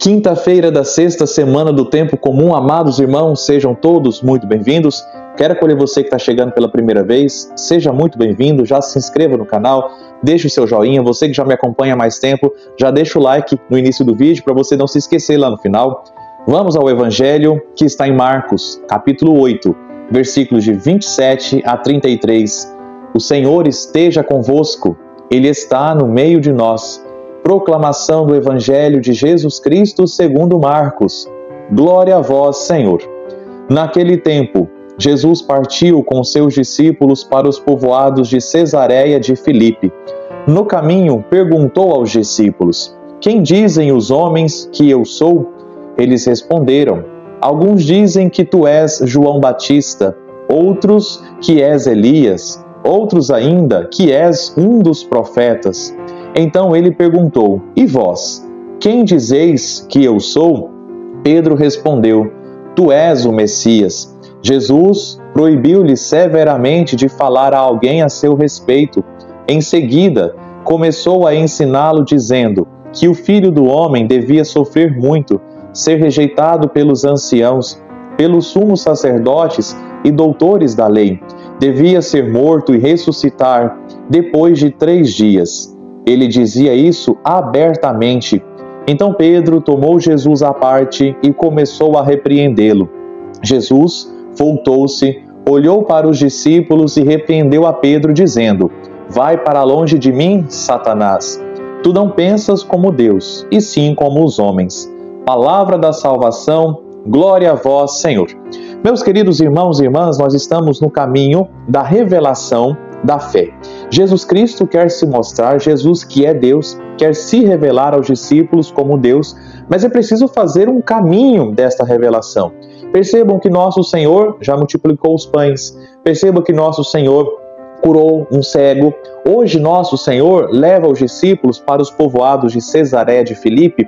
Quinta-feira da sexta semana do Tempo Comum, amados irmãos, sejam todos muito bem-vindos. Quero acolher você que está chegando pela primeira vez, seja muito bem-vindo, já se inscreva no canal, deixe o seu joinha, você que já me acompanha há mais tempo, já deixa o like no início do vídeo para você não se esquecer lá no final. Vamos ao Evangelho que está em Marcos, capítulo 8, versículos de 27 a 33. O Senhor esteja convosco, Ele está no meio de nós. Proclamação do Evangelho de Jesus Cristo segundo Marcos. Glória a vós, Senhor. Naquele tempo, Jesus partiu com seus discípulos para os povoados de Cesareia de Filipe. No caminho, perguntou aos discípulos: Quem dizem os homens que eu sou? Eles responderam: Alguns dizem que tu és João Batista, outros que és Elias, outros ainda que és um dos profetas. Então ele perguntou: E vós, quem dizeis que eu sou? Pedro respondeu: Tu és o Messias. Jesus proibiu-lhe severamente de falar a alguém a seu respeito. Em seguida, começou a ensiná-lo dizendo que o Filho do Homem devia sofrer muito, ser rejeitado pelos anciãos, pelos sumos sacerdotes e doutores da lei. Devia ser morto e ressuscitar depois de 3 dias. Ele dizia isso abertamente. Então Pedro tomou Jesus à parte e começou a repreendê-lo. Jesus voltou-se, olhou para os discípulos e repreendeu a Pedro, dizendo: Vai para longe de mim, Satanás. Tu não pensas como Deus, e sim como os homens. Palavra da salvação, glória a vós, Senhor. Meus queridos irmãos e irmãs, nós estamos no caminho da revelação da fé. Jesus Cristo quer se mostrar, Jesus que é Deus, quer se revelar aos discípulos como Deus, mas é preciso fazer um caminho desta revelação. Percebam que nosso Senhor já multiplicou os pães, percebam que nosso Senhor curou um cego. Hoje nosso Senhor leva os discípulos para os povoados de Cesareia de Filipe,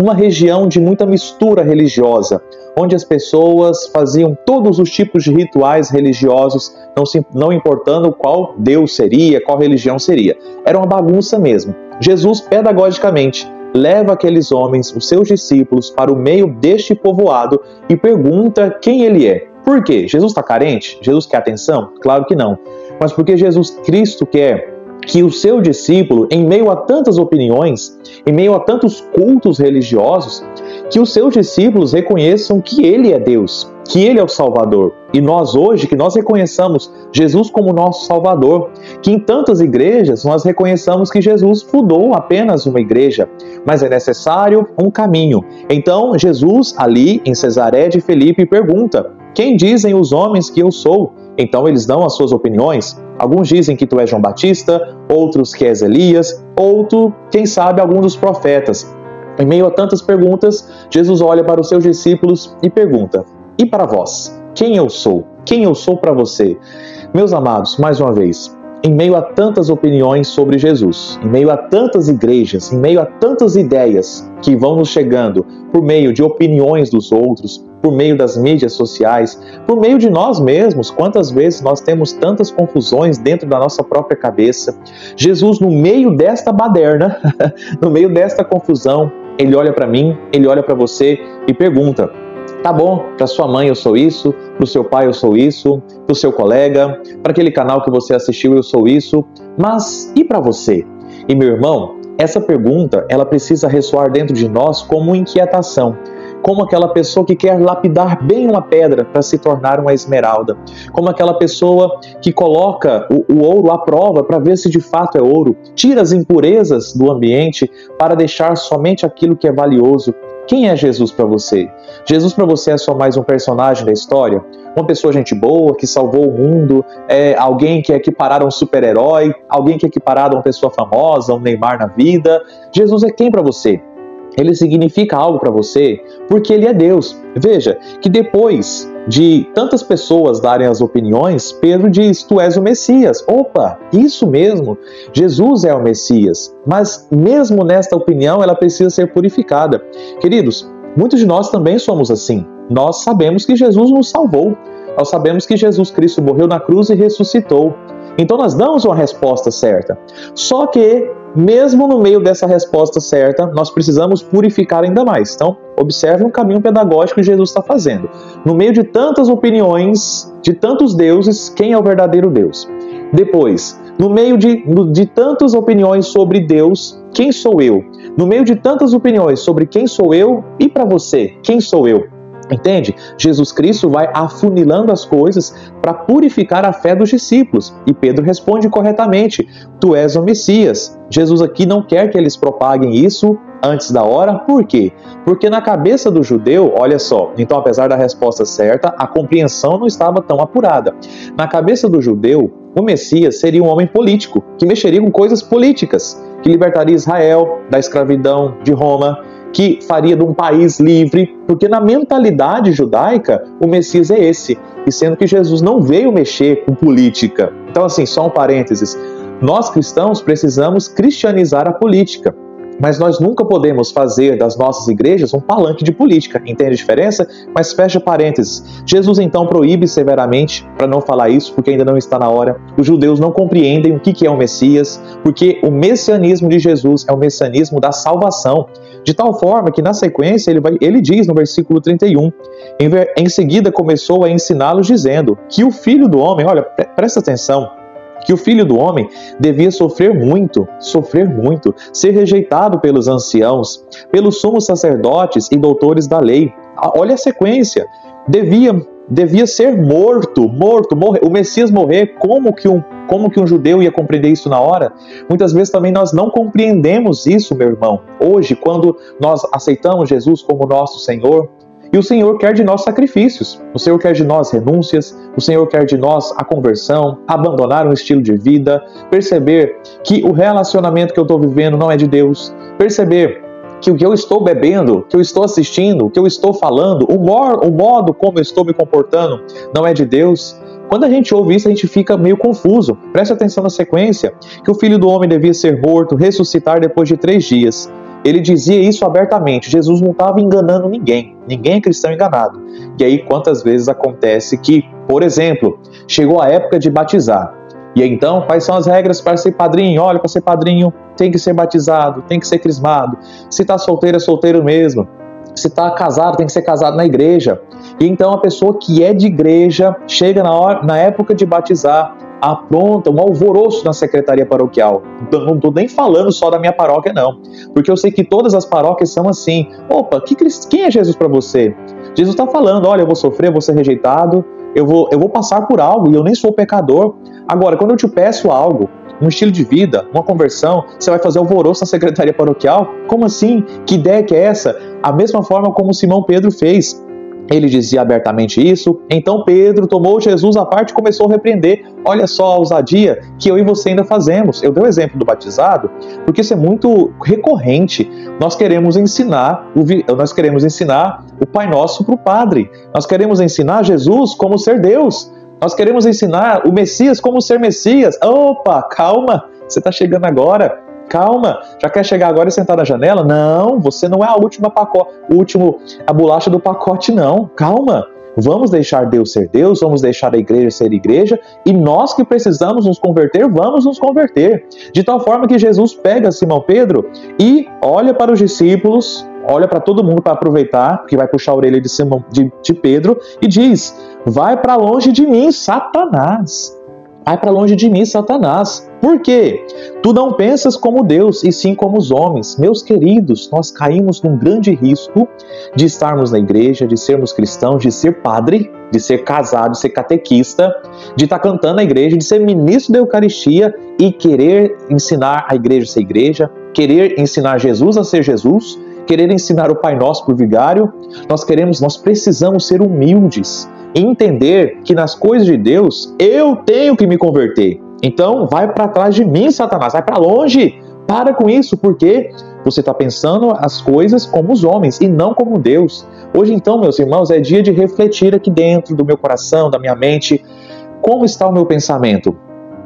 uma região de muita mistura religiosa, onde as pessoas faziam todos os tipos de rituais religiosos, não importando qual Deus seria, qual religião seria. Era uma bagunça mesmo. Jesus, pedagogicamente, leva aqueles homens, os seus discípulos, para o meio deste povoado e pergunta quem ele é. Por quê? Jesus está carente? Jesus quer atenção? Claro que não. Mas porque Jesus Cristo quer que o seu discípulo, em meio a tantas opiniões, em meio a tantos cultos religiosos, que os seus discípulos reconheçam que Ele é Deus, que Ele é o Salvador. E nós hoje, que nós reconheçamos Jesus como nosso Salvador, que em tantas igrejas nós reconheçamos que Jesus fundou apenas uma igreja, mas é necessário um caminho. Então Jesus, ali em Cesareia de Filipe, pergunta: Quem dizem os homens que eu sou? Então eles dão as suas opiniões. Alguns dizem que tu és João Batista, outros que és Elias, outro, quem sabe, algum dos profetas. Em meio a tantas perguntas, Jesus olha para os seus discípulos e pergunta: E para vós? Quem eu sou? Quem eu sou para você? Meus amados, mais uma vez, em meio a tantas opiniões sobre Jesus, em meio a tantas igrejas, em meio a tantas ideias que vão nos chegando por meio de opiniões dos outros, por meio das mídias sociais, por meio de nós mesmos, quantas vezes nós temos tantas confusões dentro da nossa própria cabeça. Jesus, no meio desta baderna, no meio desta confusão, Ele olha para mim, Ele olha para você e pergunta: Tá bom, para sua mãe eu sou isso, para o seu pai eu sou isso, para o seu colega, para aquele canal que você assistiu eu sou isso, mas e para você? E meu irmão, essa pergunta ela precisa ressoar dentro de nós como inquietação, como aquela pessoa que quer lapidar bem uma pedra para se tornar uma esmeralda, como aquela pessoa que coloca o ouro à prova para ver se de fato é ouro, tira as impurezas do ambiente para deixar somente aquilo que é valioso. Quem é Jesus para você? Jesus para você é só mais um personagem da história? Uma pessoa gente boa, que salvou o mundo? Alguém que é equiparado a um super-herói? Alguém que é equiparado a uma pessoa famosa, um Neymar na vida? Jesus é quem para você? Ele significa algo para você porque Ele é Deus. Veja que depois de tantas pessoas darem as opiniões, Pedro diz: Tu és o Messias. Opa, isso mesmo, Jesus é o Messias. Mas mesmo nesta opinião, ela precisa ser purificada. Queridos, muitos de nós também somos assim. Nós sabemos que Jesus nos salvou. Nós sabemos que Jesus Cristo morreu na cruz e ressuscitou. Então nós damos uma resposta certa. Só que, mesmo no meio dessa resposta certa, nós precisamos purificar ainda mais. Então, observe um caminho pedagógico que Jesus está fazendo. No meio de tantas opiniões, de tantos deuses, quem é o verdadeiro Deus? Depois, no meio de tantas opiniões sobre Deus, quem sou eu? No meio de tantas opiniões sobre quem sou eu, e para você, quem sou eu? Entende? Jesus Cristo vai afunilando as coisas para purificar a fé dos discípulos. E Pedro responde corretamente: tu és o Messias. Jesus aqui não quer que eles propaguem isso antes da hora. Por quê? Porque na cabeça do judeu, olha só, então apesar da resposta certa, a compreensão não estava tão apurada. Na cabeça do judeu, o Messias seria um homem político, que mexeria com coisas políticas, que libertaria Israel da escravidão de Roma, que faria de um país livre, porque na mentalidade judaica o Messias é esse, e sendo que Jesus não veio mexer com política. Então assim, só um parênteses, nós cristãos precisamos cristianizar a política, mas nós nunca podemos fazer das nossas igrejas um palanque de política, entende a diferença? Mas fecha parênteses, Jesus então proíbe severamente para não falar isso, porque ainda não está na hora. Os judeus não compreendem o que é o Messias, porque o messianismo de Jesus é o messianismo da salvação, de tal forma que na sequência ele diz no versículo 31, em seguida começou a ensiná-los dizendo que o Filho do Homem, olha, presta atenção, que o Filho do Homem devia sofrer muito, ser rejeitado pelos anciãos, pelos sumos sacerdotes e doutores da lei. Olha a sequência, devia ser morto, o Messias morrer. Como que um judeu ia compreender isso na hora? Muitas vezes também nós não compreendemos isso, meu irmão. Hoje, quando nós aceitamos Jesus como nosso Senhor, e o Senhor quer de nós sacrifícios, o Senhor quer de nós renúncias, o Senhor quer de nós a conversão, abandonar um estilo de vida, perceber que o relacionamento que eu estou vivendo não é de Deus, perceber que o que eu estou bebendo, que eu estou assistindo, que eu estou falando, o modo como eu estou me comportando não é de Deus. Quando a gente ouve isso, a gente fica meio confuso. Preste atenção na sequência, que o Filho do Homem devia ser morto, ressuscitar depois de 3 dias. Ele dizia isso abertamente, Jesus não estava enganando ninguém é cristão enganado. E aí quantas vezes acontece que, por exemplo, chegou a época de batizar, e aí, então quais são as regras para ser padrinho? Olha, para ser padrinho tem que ser batizado, tem que ser crismado, se está solteiro é solteiro mesmo, se está casado tem que ser casado na igreja. E então a pessoa que é de igreja chega na época de batizar, apronta um alvoroço na secretaria paroquial. Então, não estou nem falando só da minha paróquia, não. Porque eu sei que todas as paróquias são assim. Opa, quem é Jesus para você? Jesus está falando, olha, eu vou sofrer, eu vou ser rejeitado, eu vou passar por algo e eu nem sou pecador. Agora, quando eu te peço algo, um estilo de vida, uma conversão, você vai fazer alvoroço na secretaria paroquial? Como assim? Que ideia que é essa? A mesma forma como Simão Pedro fez. Ele dizia abertamente isso, então Pedro tomou Jesus à parte e começou a repreender. Olha só a ousadia que eu e você ainda fazemos. Eu dei o exemplo do batizado, porque isso é muito recorrente. Nós queremos ensinar o Pai Nosso para o Padre. Nós queremos ensinar Jesus como ser Deus. Nós queremos ensinar o Messias como ser Messias. Opa, calma, você está chegando agora. Calma, já quer chegar agora e sentar na janela? Não, você não é a bolacha do pacote, não. Calma, vamos deixar Deus ser Deus, vamos deixar a igreja ser igreja, e nós que precisamos nos converter, vamos nos converter. De tal forma que Jesus pega Simão Pedro e olha para os discípulos, olha para todo mundo para aproveitar, que vai puxar a orelha de Pedro, e diz: vai para longe de mim, Satanás. Vai para longe de mim, Satanás. Por quê? Tu não pensas como Deus, e sim como os homens. Meus queridos, nós caímos num grande risco de estarmos na igreja, de sermos cristãos, de ser padre, de ser casado, de ser catequista, de estar cantando na igreja, de ser ministro da Eucaristia e querer ensinar a igreja a ser igreja, querer ensinar Jesus a ser Jesus, querer ensinar o Pai Nosso por vigário. Nós precisamos ser humildes e entender que nas coisas de Deus eu tenho que me converter. Então vai para trás de mim, Satanás, vai para longe, para com isso, porque você está pensando as coisas como os homens e não como Deus. Hoje então, meus irmãos, é dia de refletir aqui dentro do meu coração, da minha mente, como está o meu pensamento?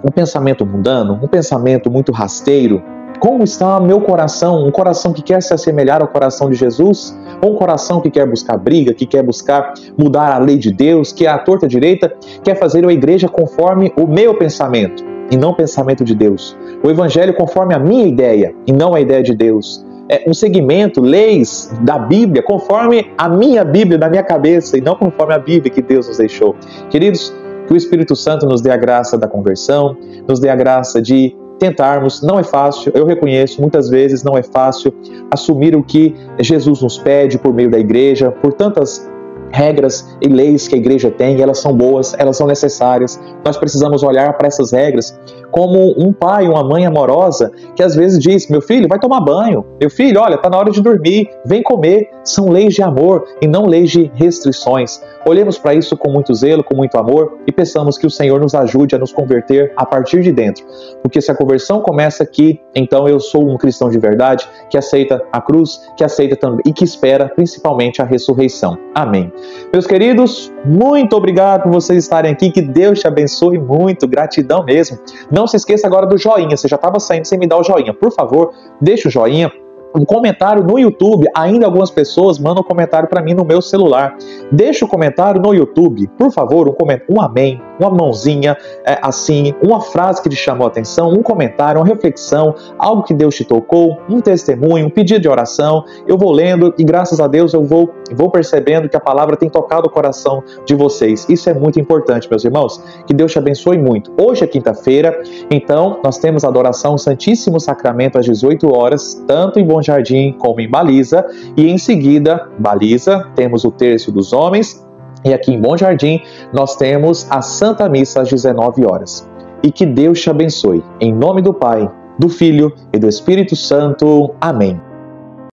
Um pensamento mundano? Um pensamento muito rasteiro? Como está meu coração? Um coração que quer se assemelhar ao coração de Jesus? Ou um coração que quer buscar briga, que quer buscar mudar a lei de Deus, que é a torta direita, quer fazer uma igreja conforme o meu pensamento? e não o pensamento de Deus. O Evangelho conforme a minha ideia e não a ideia de Deus. É um segmento, leis da Bíblia conforme a minha Bíblia, da minha cabeça, e não conforme a Bíblia que Deus nos deixou. Queridos, que o Espírito Santo nos dê a graça da conversão, nos dê a graça de tentarmos. Não é fácil, eu reconheço, muitas vezes não é fácil assumir o que Jesus nos pede por meio da igreja, por tantas regras e leis que a igreja tem. Elas são boas, elas são necessárias. Nós precisamos olhar para essas regras como um pai, uma mãe amorosa que às vezes diz: meu filho, vai tomar banho, meu filho, olha, está na hora de dormir, vem comer. São leis de amor e não leis de restrições. Olhemos para isso com muito zelo, com muito amor, e peçamos que o Senhor nos ajude a nos converter a partir de dentro. Porque se a conversão começa aqui, então eu sou um cristão de verdade, que aceita a cruz, que aceita também e que espera principalmente a ressurreição. Amém. Meus queridos, muito obrigado por vocês estarem aqui, que Deus te abençoe muito, gratidão mesmo. Não se esqueça agora do joinha, você já estava saindo sem me dar o joinha. Por favor, deixa o joinha. Um comentário no YouTube, ainda algumas pessoas mandam comentário para mim no meu celular. Deixa o comentário no YouTube, por favor, um amém, uma mãozinha, assim, uma frase que te chamou a atenção, um comentário, uma reflexão, algo que Deus te tocou, um testemunho, um pedido de oração. Eu vou lendo e graças a Deus eu vou percebendo que a palavra tem tocado o coração de vocês. Isso é muito importante, meus irmãos. Que Deus te abençoe muito. Hoje é quinta-feira, então nós temos a adoração ao Santíssimo Sacramento às 18 horas, tanto em Bom Jardim como em Baliza, e em seguida, Baliza, temos o Terço dos Homens, e aqui em Bom Jardim nós temos a Santa Missa às 19 horas. E que Deus te abençoe. Em nome do Pai, do Filho e do Espírito Santo. Amém.